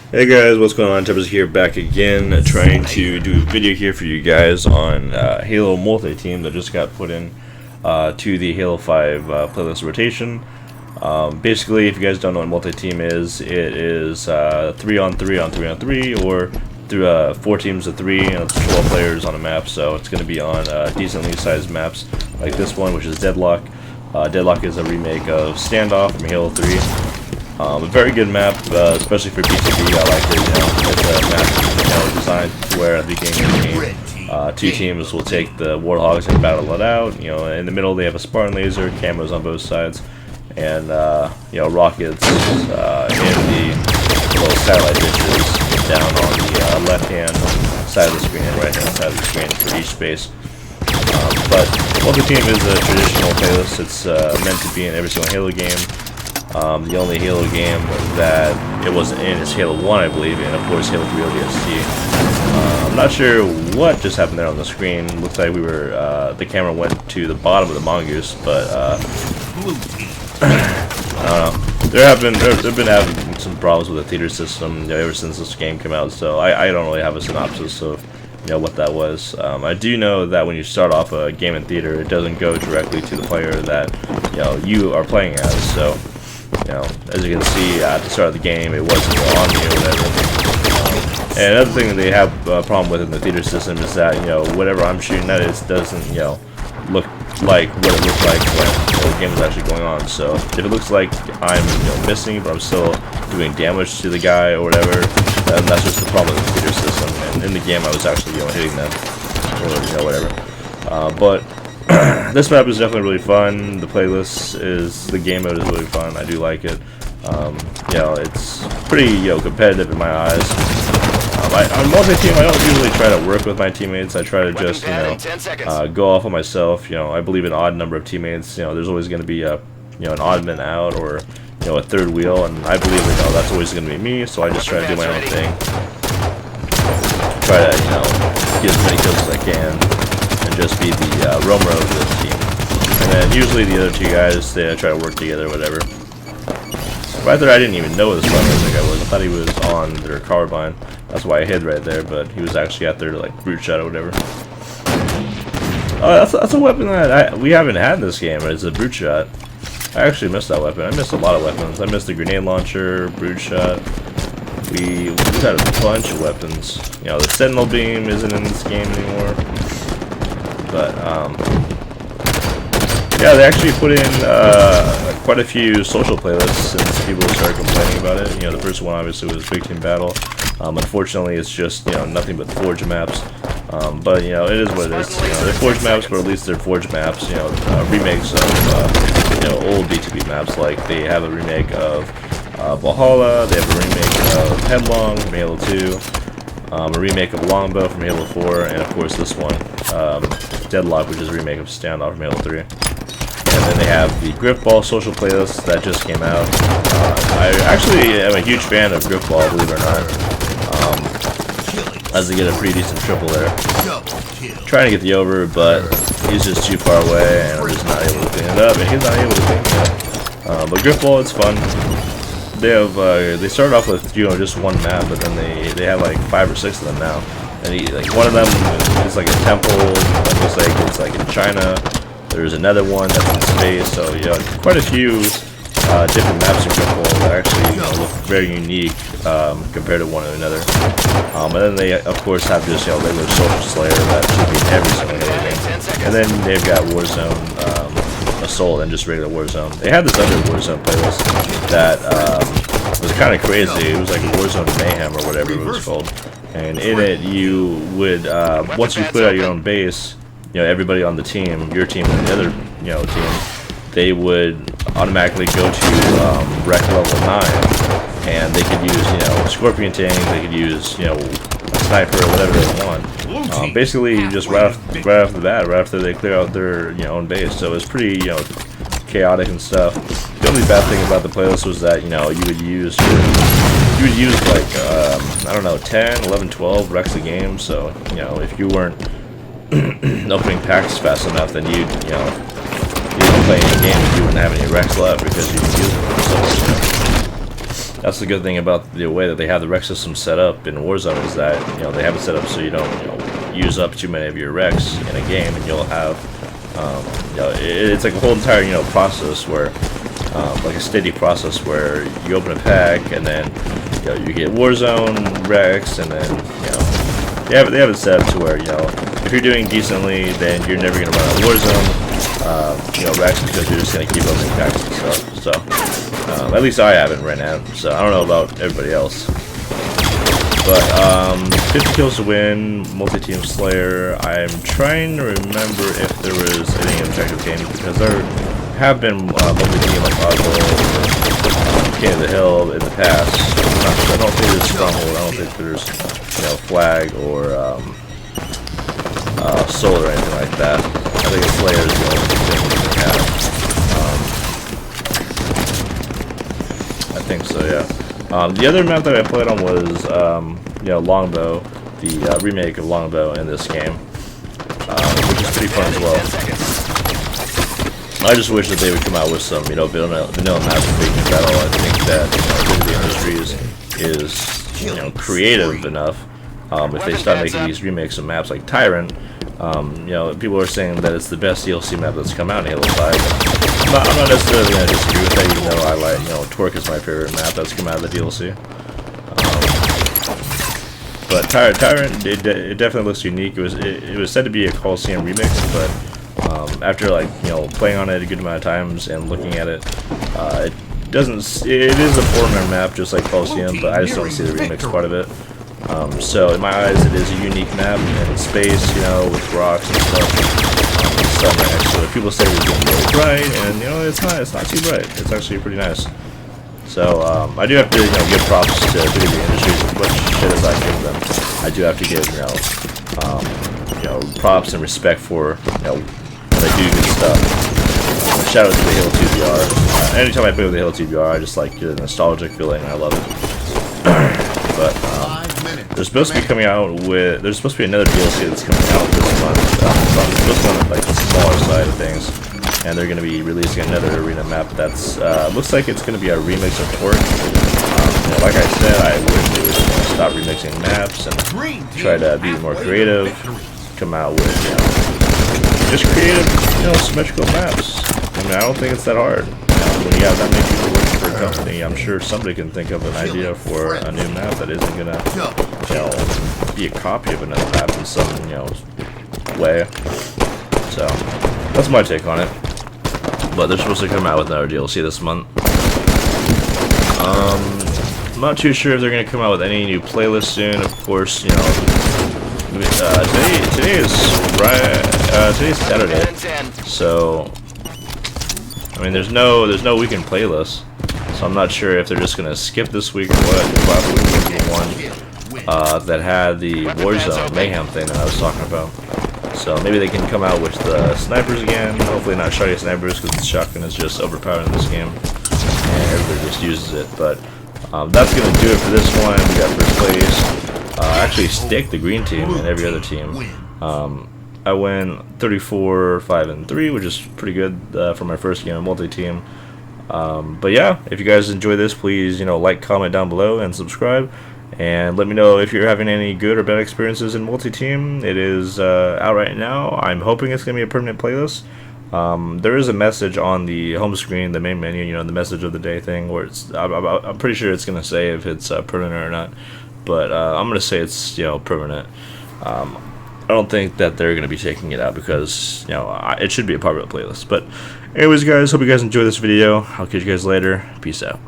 Hey guys, what's going on? Tibbers here, back again, trying to do a video here for you guys on Halo multi-team that just got put in to the Halo 5 playlist rotation. Basically, if you guys don't know what multi-team is, it is 3 on 3 on 3 on 3, or through 4 teams of 3, and it's 12 players on a map, so it's going to be on decently sized maps like this one, which is Deadlock. Deadlock is a remake of Standoff from Halo 3. A very good map, especially for B2B. I like it. It's a map, designed where at the beginning of the game, 2 teams will take the Warthogs and battle it out. In the middle they have a Spartan laser, camos on both sides, and rockets in the little satellite dishes down on the left-hand side of the screen and right-hand side of the screen for each space. But multi-team is a traditional playlist. It's meant to be in every single Halo game. The only Halo game that it wasn't in is Halo 1, I believe, and of course Halo 3 ODST. I'm not sure what just happened there on the screen. Looks like we were, the camera went to the bottom of the mongoose, but I don't know. They've been having some problems with the theater system, ever since this game came out, so I don't really have a synopsis of what that was. I do know that when you start off a game in theater, it doesn't go directly to the player that you are playing as. So as you can see at the start of the game, it wasn't on me or whatever. And another thing that they have a problem with in the theater system is that whatever I'm shooting at, it doesn't look like what it looked like when the game was actually going on. So if it looks like I'm missing, but I'm still doing damage to the guy or whatever, then that's just the problem with the theater system. And in the game, I was actually hitting them or whatever. But this map is definitely really fun. The playlist the game mode is really fun. I do like it. It's pretty competitive in my eyes. On multi-team, I don't usually try to work with my teammates. I try to just go off on myself. I believe in odd number of teammates. There's always going to be an odd man out or a third wheel, and I believe that's always going to be me. So I just try to do my own thing. Try to get as many kills as I can. Just be the roamer of this team, and then usually the other 2 guys, they try to work together or whatever. Right there, I didn't even know this the guy was. I thought he was on their carbine. That's why I hid right there, but he was actually out there to brute shot or whatever. Oh, that's a weapon that we haven't had in this game. It's a brute shot. I actually missed that weapon. I missed a lot of weapons. I missed the grenade launcher, brute shot. We've had a bunch of weapons. The Sentinel beam isn't in this game anymore. But yeah, they actually put in quite a few social playlists since people started complaining about it. The first one obviously was Big Team Battle. Unfortunately, it's just nothing but Forge maps. But it is what it is. They're Forge maps, but at least they're Forge maps. Remakes of old B2B maps. Like they have a remake of Valhalla. They have a remake of Headlong from Halo 2. A remake of Longbow from Halo 4, and of course this one, Deadlock, which is a remake of Standoff from Halo 3. And then they have the Griffball social playlist that just came out. I actually am a huge fan of Griffball, believe it or not. As they get a pretty decent triple there. Trying to get the over, but he's just too far away, and I'm just not able to clean it up, and he's not able to clean it up. But Griffball, it's fun. They have they started off with just one map, but then they have like 5 or 6 of them now. And one of them is like a temple. It looks like it's like in China. There's another one that's in space. So quite a few different maps in Griffball that actually look very unique compared to one another. And then they of course have just regular Social Slayer that should be in every single game. And then they've got Warzone. Assault and just regular Warzone. They had this other Warzone playlist that was kind of crazy. It was like Warzone Mayhem or whatever it was called. And in it, you would once you put out your own base, everybody on the team, your team and the other team, they would automatically go to rec level 9, and they could use Scorpion tank, they could use a sniper or whatever they want. Basically, just right off the bat, right after they clear out their own base. So it's pretty chaotic and stuff. The only bad thing about the playlist was that you would use like I don't know 10, 11, 12 wrecks a game. So if you weren't opening packs fast enough, then you don't play any game if you wouldn't have any wrecks left because you can use them so much. that's the good thing about the way that they have the rec system set up in Warzone, is that they have it set up so you don't use up too many of your recs in a game, and you'll have it's like a whole entire process where like a steady process where you open a pack and then you get Warzone recs, and then they have it set up to where if you're doing decently, then you're never gonna run out of Warzone recs, because you're just gonna keep opening packs and stuff. So at least I haven't right now, so I don't know about everybody else. But 50 kills to win, multi-team Slayer. I'm trying to remember if there was any objective games, because there have been multi-team like Oswald or King of the Hill in the past. I'm not sure. I don't think there's Stronghold. I don't think there's Flag or Soul or anything like that. I think Slayer is the only thing we have. I think so, yeah. The other map that I played on was, Longbow, the remake of Longbow in this game, which is pretty fun as well. I just wish that they would come out with some, vanilla maps for Big Battle. I think that the industry is creative enough. If they start making these remakes of maps like Tyrant, people are saying that it's the best DLC map that's come out in Halo 5. I'm not necessarily going to disagree with that, even though I like, Torque is my favorite map that's come out of the DLC. But Tyrant, it definitely looks unique. It was said to be a Coliseum remix, but after playing on it a good amount of times and looking at it, it is a Fortnite map just like Coliseum, but I just don't see the remix part of it. So in my eyes, it is a unique map in space, with rocks and stuff. So people say it's getting really bright, and it's not too bright. It's actually pretty nice. So I do have to give props to video game industries as much shit as I give them. I do have to give props and respect for when they do good stuff. Shout out to the Halo 2 VR. Anytime I play with the Halo 2 VR, I just like get a nostalgic feeling, and I love it. But there's supposed to be there's supposed to be another DLC that's coming out this month. This one, like the smaller side of things, and they're going to be releasing another arena map that's looks like it's going to be a remix of Torque. Like I said, I wish they would stop remixing maps and try to be more creative. Come out with just creative, symmetrical maps. I mean, I don't think it's that hard. When you have that many people working for a company, I'm sure somebody can think of an idea for a new map that isn't gonna, be a copy of another map in some, way. So that's my take on it. But they're supposed to come out with another DLC this month. I'm not too sure if they're gonna come out with any new playlists soon. Of course, today's Saturday, so. I mean, there's no weekend playlist, so I'm not sure if they're just gonna skip this week or what. Last week was the one that had the Warzone Mayhem thing that I was talking about. So maybe they can come out with the snipers again. Hopefully not shotgun snipers, because the shotgun is just overpowered in this game, and everybody just uses it. But that's gonna do it for this one. We got first place. Actually, Stick, the green team, and every other team. I went 34-5-3, which is pretty good for my first game of multi-team. But yeah, if you guys enjoy this, please like, comment down below, and subscribe. And let me know if you're having any good or bad experiences in multi-team. It is out right now. I'm hoping it's gonna be a permanent playlist. There is a message on the home screen, the main menu, the message of the day thing, where I'm pretty sure it's gonna say if it's permanent or not. But I'm gonna say it's permanent. I don't think that they're going to be taking it out, because, it should be a part of the playlist. But anyways, guys, hope you guys enjoyed this video. I'll catch you guys later. Peace out.